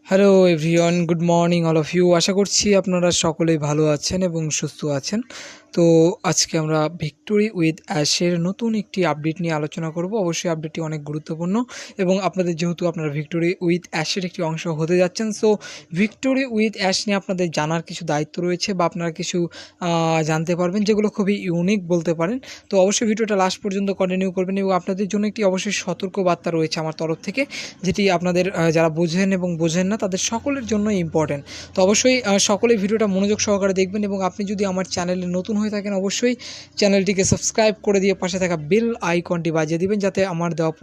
Hello everyone, good morning all of you. আশা করছি আপনারা সকলেই ভালো আছেন এবং সুস্থ আছেন। তো আজকে আমরা ভিক্টোরি উইথ অ্যাশের নতুন একটি আপডেট নিয়ে আলোচনা করব। অবশ্যই আপডেটটি অনেক গুরুত্বপূর্ণ এবং আপনাদের যেহেতু আপনারা ভিক্টোরি উইথ অ্যাশের একটি অংশ হতে যাচ্ছেন, সো ভিক্টোরি উইথ অ্যাশ নিয়ে আপনাদের জানার কিছু দায়িত্ব রয়েছে বা আপনারা কিছু জানতে পারবেন যেগুলো খুবই ইউনিক বলতে পারেন। তো অবশ্যই ভিডিওটা লাস্ট পর্যন্ত কন্টিনিউ করবেন এবং আপনাদের জন্য একটি অবশ্যই সতর্ক বার্তা রয়েছে আমার তরফ থেকে, যেটি আপনাদের যারা বোঝেন এবং বোঝেন না তাদের সকলের জন্য ইম্পর্টেন্ট। তো অবশ্যই সকলেই ভিডিওটা মনোযোগ সহকারে দেখবেন এবং আপনি যদি আমার চ্যানেলে নতুন হয়ে থাকেন অবশ্যই চ্যানেলটিকে সাবস্ক্রাইব করে দিয়ে পাশে থাকা বেল আইকনটি বাজিয়ে দিবেন, যাতে আমার দেওয়া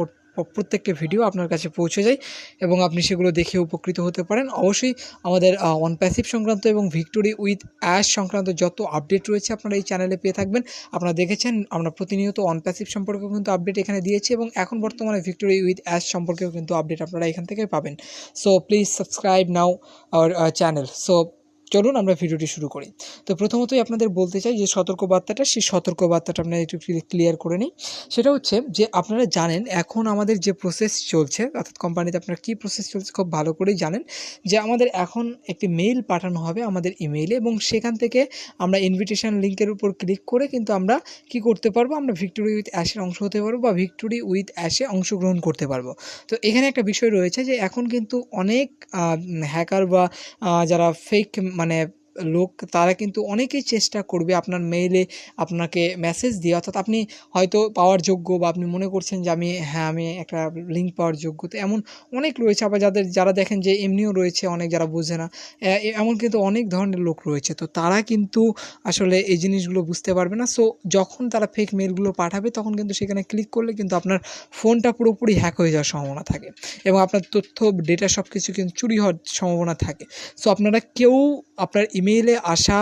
প্রত্যেকটা ভিডিও আপনার কাছে পৌঁছে যায় এবং আপনি সেগুলো দেখে উপকৃত হতে পারেন। অবশ্যই আমাদের অন প্যাসিভ সংক্রান্ত এবং ভিক্টোরি উইথ অ্যাশ সংক্রান্ত যত আপডেট রয়েছে আপনারা এই চ্যানেলে পেয়ে থাকবেন। আপনারা দেখেছেন আমরা প্রতিনিয়ত অন প্যাসিভ সম্পর্কেও কিন্তু আপডেট এখানে দিয়েছি এবং এখন বর্তমানে ভিক্টোরি উইথ অ্যাশ সম্পর্কেও কিন্তু আপডেট আপনারা এখান থেকে পাবেন। So please subscribe now our channel. So চলুন আমরা ভিডিওটি শুরু করি। তো প্রথমতই আপনাদের বলতে চাই যে সতর্কবার্তাটা, সেই সতর্কবার্তাটা আপনারা একটু ক্লিয়ার করে নিই। সেটা হচ্ছে যে আপনারা জানেন এখন আমাদের যে প্রসেস চলছে, অর্থাৎ কোম্পানিতে আপনার কী প্রসেস চলছে খুব ভালো করেই জানেন, যে আমাদের এখন একটি মেইল পাঠানো হবে আমাদের ইমেইলে এবং সেখান থেকে আমরা ইনভিটেশন লিঙ্কের উপর ক্লিক করে কিন্তু আমরা কি করতে পারবো, আমরা ভিক্টোরি উইথ অ্যাশের অংশ হতে পারবো বা ভিক্টোরি উইথ অ্যাশে অংশগ্রহণ করতে পারবো। তো এখানে একটা বিষয় রয়েছে যে এখন কিন্তু অনেক হ্যাকার বা যারা ফেক মানে লোক, তারা কিন্তু অনেকেই চেষ্টা করবে আপনার মেইলে আপনাকে মেসেজ দিয়ে, অর্থাৎ আপনি হয়তো পাওয়ার যোগ্য বা আপনি মনে করছেন যে আমি একটা লিঙ্ক পাওয়ার যোগ্য। তো এমন অনেক রয়েছে, আবার যারা দেখেন যে এমনিও রয়েছে অনেক যারা বোঝে না, এমন কিন্তু অনেক ধরনের লোক রয়েছে। তো তারা কিন্তু আসলে এই জিনিসগুলো বুঝতে পারবে না। সো যখন তারা ফেক মেলগুলো পাঠাবে তখন কিন্তু সেখানে ক্লিক করলে কিন্তু আপনার ফোনটা পুরোপুরি হ্যাক হয়ে যাওয়ার সম্ভাবনা থাকে এবং আপনার তথ্য ডেটা সব কিছু কিন্তু চুরি হওয়ার সম্ভাবনা থাকে। সো আপনারা কেউ আপনার ইমেইলে আসা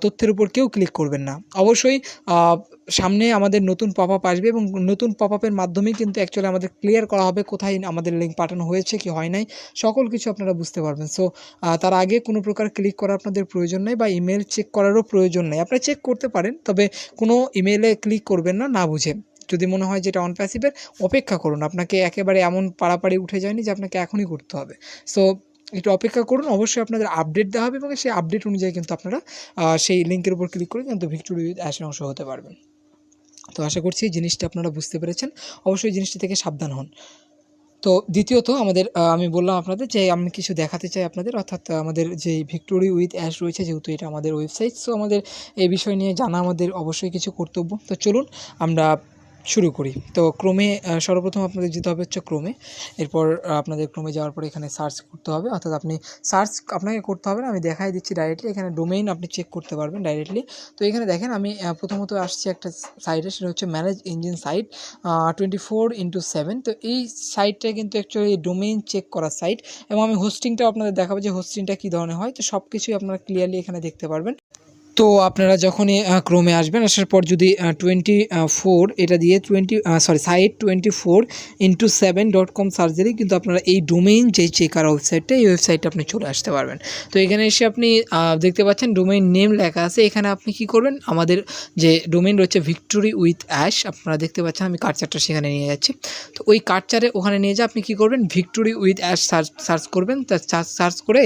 তথ্যের উপর কেউ ক্লিক করবেন না। অবশ্যই সামনে আমাদের নতুন পপ আপ আসবে এবং নতুন পপ আপের মাধ্যমেই কিন্তু অ্যাকচুয়ালি আমাদের ক্লিয়ার করা হবে কোথায় আমাদের লিঙ্ক পাঠানো হয়েছে কি হয় নাই, সকল কিছু আপনারা বুঝতে পারবেন। সো তার আগে কোনো প্রকার ক্লিক করার আপনাদের প্রয়োজন নেই বা ইমেল চেক করারও প্রয়োজন নেই। আপনারা চেক করতে পারেন, তবে কোনো ইমেইলে ক্লিক করবেন না না বুঝে। যদি মনে হয় যেটা অন প্যাসিভের, অপেক্ষা করুন। আপনাকে একেবারে এমন পাড়াপাড়ি উঠে যায়নি যে আপনাকে এখনই করতে হবে। সো একটু অপেক্ষা করুন, অবশ্যই আপনাদের আপডেট দেওয়া হবে এবং সেই আপডেট অনুযায়ী কিন্তু আপনারা সেই লিঙ্কের উপর ক্লিক করে কিন্তু ভিক্টোরি উইথ অ্যাশের অংশ হতে পারবেন। তো আশা করছি এই জিনিসটা আপনারা বুঝতে পেরেছেন। অবশ্যই জিনিসটি থেকে সাবধান হন। তো দ্বিতীয়ত আমাদের আমি বললাম আপনাদের যে আমি কিছু দেখাতে চাই আপনাদের, অর্থাৎ আমাদের যে ভিক্টোরি উইথ অ্যাশ রয়েছে, যেহেতু এটা আমাদের ওয়েবসাইট, সো আমাদের এই বিষয় নিয়ে জানা আমাদের অবশ্যই কিছু কর্তব্য। তো চলুন আমরা শুরু করি। তো ক্রোমে সর্বপ্রথম আপনাদের যেতে হবে হচ্ছে ক্রোমে। এরপর আপনাদের ক্রোমে যাওয়ার পর এখানে সার্চ করতে হবে, অর্থাৎ আপনি সার্চ আপনাকে করতে হবে না, আমি দেখাই দিচ্ছি ডাইরেক্টলি। এখানে ডোমেইন আপনি চেক করতে পারবেন ডাইরেক্টলি। তো এখানে দেখেন আমি প্রথমত আসছি একটা সাইটে, সেটা হচ্ছে ম্যানেজ ইঞ্জিন সাইট 24/7। তো এই সাইটটা কিন্তু অ্যাকচুয়ালি ডোমেইন চেক করা সাইট এবং আমি হোস্টিংটাও আপনাদের দেখাবো যে হোস্টিংটা কী ধরনের হয়। তো সব কিছুই আপনারা ক্লিয়ারলি এখানে দেখতে পারবেন। তো আপনারা যখনই ক্রোমে আসবেন, আসার পর যদি 24 এটা দিয়ে সাইট 24/7.com সার্চ দিলেই কিন্তু আপনারা এই ডোমেইন যে চেকার ওয়েবসাইটটা, এই ওয়েবসাইটে আপনি চলে আসতে পারবেন। তো এখানে এসে আপনি দেখতে পাচ্ছেন ডোমেইন নেম লেখা আছে। এখানে আপনি কি করবেন, আমাদের যে ডোমেইন রয়েছে ভিক্টোরি উইথ অ্যাশ, আপনারা দেখতে পাচ্ছেন আমি কার্সারটা সেখানে নিয়ে যাচ্ছি। তো ওই কার্সারে ওখানে নিয়ে যা আপনি কী করবেন, ভিক্টোরি উইথ অ্যাশ সার্চ করবেন। সার্চ করে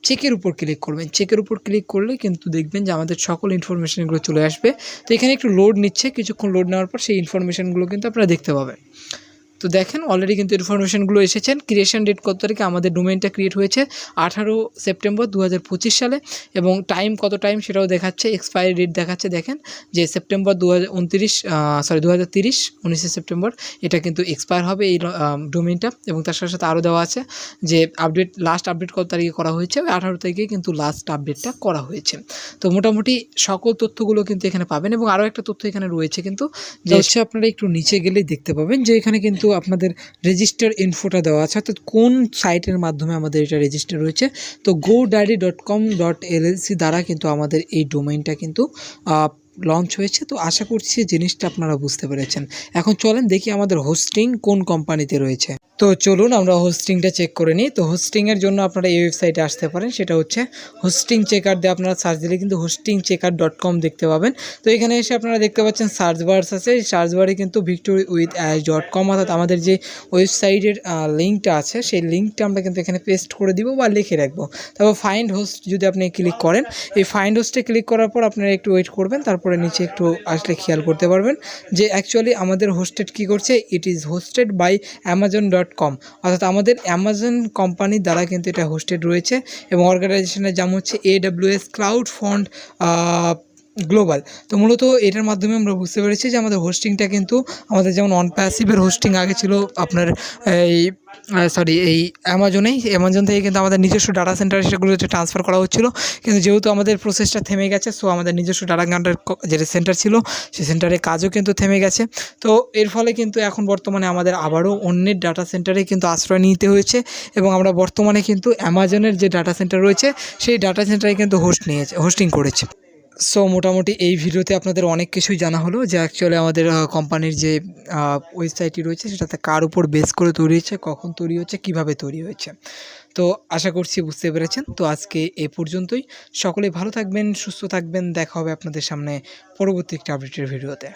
চেকের উপর ক্লিক করবেন। চেকের উপর ক্লিক করলে কিন্তু দেখবেন যে আমাদের সকল ইনফরমেশনগুলো চলে আসবে। তো এখানে একটু লোড নিচ্ছে, কিছুক্ষণ লোড নেওয়ার পর সেই ইনফরমেশনগুলো কিন্তু আপনারা দেখতে পাবেন। তো দেখেন অলরেডি কিন্তু ইনফরমেশনগুলো এসেছেন। ক্রিয়েশন ডেট কত তারিখে আমাদের ডোমেইনটা ক্রিয়েট হয়েছে, 18 সেপ্টেম্বর 2025 সালে এবং টাইম কত টাইম সেটাও দেখাচ্ছে, এক্সপায়ারি ডেট দেখাচ্ছে। দেখেন যে সেপ্টেম্বর 2029 2030 19 সেপ্টেম্বর এটা কিন্তু এক্সপায়ার হবে এই ডোমেইনটা। এবং তার সাথে সাথে আরও দেওয়া আছে যে লাস্ট আপডেট কত তারিখে করা হয়েছে, 18 তারিখে কিন্তু লাস্ট আপডেটটা করা হয়েছে। তো মোটামুটি সকল তথ্যগুলো কিন্তু এখানে পাবেন এবং আরও একটা তথ্য এখানে রয়েছে কিন্তু, যে হচ্ছে আপনারা একটু নিচে গেলেই দেখতে পাবেন যে এখানে কিন্তু আপনাদের রেজিস্টার ইনফোটা দেওয়া আছে, অর্থাৎ কোন সাইটের মাধ্যমে আমাদের এটা রেজিস্টার হয়েছে। তো godaddy.com.llc দ্বারা কিন্তু আমাদের এই ডোমেইনটা কিন্তু লঞ্চ হয়েছে। তো আশা করছি জিনিসটা আপনারা বুঝতে পেরেছেন। এখন চলেন দেখি আমাদের হোস্টিং কোন কোম্পানিতে রয়েছে। তো চলুন আমরা হোস্টিংটা চেক করে নিই। তো হোস্টিংয়ের জন্য আপনারা এই ওয়েবসাইটে আসতে পারেন, সেটা হচ্ছে হোস্টিং চেকার দিয়ে আপনারা সার্চ দিলে কিন্তু hostingchecker.com দেখতে পাবেন। তো এখানে এসে আপনারা দেখতে পাচ্ছেন সার্চ বারস আছে, এই সার্চ বারে কিন্তু victory-with-ash.com অর্থাৎ আমাদের যে ওয়েবসাইটের লিঙ্কটা আছে সেই লিঙ্কটা আমরা কিন্তু এখানে পেস্ট করে দিব বা লিখে রাখবো। তারপর ফাইন্ড হোস্ট যদি আপনি ক্লিক করেন, এই ফাইন্ড হোস্টে ক্লিক করার পর আপনারা একটু ওয়েট করবেন, তারপরে নিচে একটু আসলে খেয়াল করতে পারবেন যে অ্যাকচুয়ালি আমাদের হোস্টেড কী করছে, it is hosted by amazon.com অর্থাৎ আমাদের অ্যামাজন কোম্পানির দ্বারা কিন্তু এটা হোস্টেড রয়েছে এবং অর্গানাইজেশনের নাম হচ্ছে AWS ক্লাউড ফন্ড গ্লোবাল। তো মূলত এটার মাধ্যমে আমরা বুঝতে পেরেছি যে আমাদের হোস্টিংটা কিন্তু আমাদের যেমন অন প্যাসিভের হোস্টিং আগে ছিল আপনার এই অ্যামাজন থেকে কিন্তু আমাদের নিজস্ব ডাটা সেন্টারে সেগুলো ট্রান্সফার করা হচ্ছিলো, কিন্তু যেহেতু আমাদের প্রসেসটা থেমে গেছে, সো আমাদের নিজস্ব ডাটা যেটা সেন্টার ছিল সেই সেন্টারের কাজও কিন্তু থেমে গেছে। তো এর ফলে কিন্তু এখন বর্তমানে আমাদের আবারও অন্যের ডাটা সেন্টারে কিন্তু আশ্রয় নিতে হয়েছে এবং আমরা বর্তমানে কিন্তু অ্যামাজনের যে ডাটা সেন্টার রয়েছে সেই ডাটা সেন্টারে কিন্তু হোস্টিং করেছি। সো মোটামুটি এই ভিডিওতে আপনাদের অনেক কিছুই জানা হলো যে অ্যাকচুয়ালি আমাদের কোম্পানির যে ওয়েবসাইটটি রয়েছে সেটাতে কার উপর বেস করে তৈরি হয়েছে, কখন তৈরি হচ্ছে, কিভাবে তৈরি হয়েছে। তো আশা করছি বুঝতে পেরেছেন। তো আজকে এ পর্যন্তই। সকলেই ভালো থাকবেন, সুস্থ থাকবেন। দেখা হবে আপনাদের সামনে পরবর্তী একটা আপডেটের ভিডিওতে।